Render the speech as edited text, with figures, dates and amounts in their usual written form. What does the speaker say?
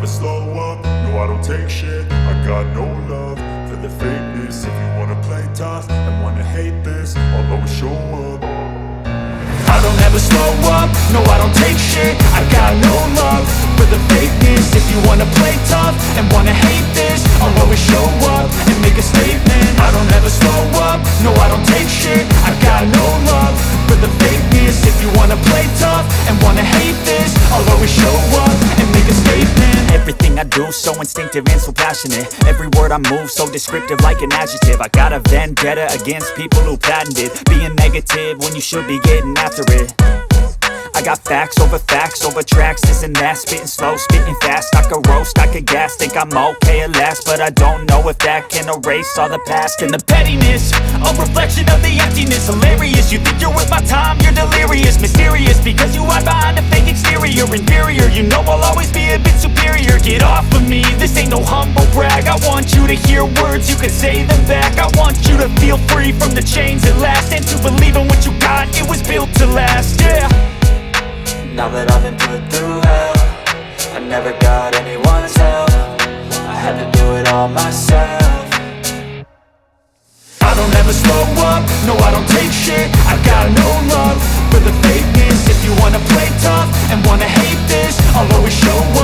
slow up, no I don't take shit. I got no love for the fakeness. If you wanna play tough and wanna hate this, I'll always show up. I don't ever slow up, no I don't take shit. I got no love for the fakeness. If you wanna play tough and wanna hate this, I'll always show up and make a statement. I don't ever slow up, no I don't take shit. I got no love for the fakeness. If you wanna play tough and wanna hate this, I'll always show up and make a statement. Everything I do so instinctive and so passionate. Every word I move so descriptive like an adjective. I got a vendetta against people who patented being negative when you should be getting after it. I got facts over tracks, this and that. Spitting slow, spitting fast, I could roast, I could gas. Think I'm okay at last, but I don't know if that can erase all the past. And the pettiness, a reflection of the emptiness. Hilarious, you think you're worth my time, you're delirious. Mysterious, because you hide behind a fake exterior. Inferior, you know I'll always be a bit superior. Get off of me, this ain't no humble brag. I want you to hear words, you can say them back. I want you to feel free from the chains at last, and to believe in what you got, it was built to last, yeah. Now that I've been put through hell, I never got anyone's help. I had to do it all myself.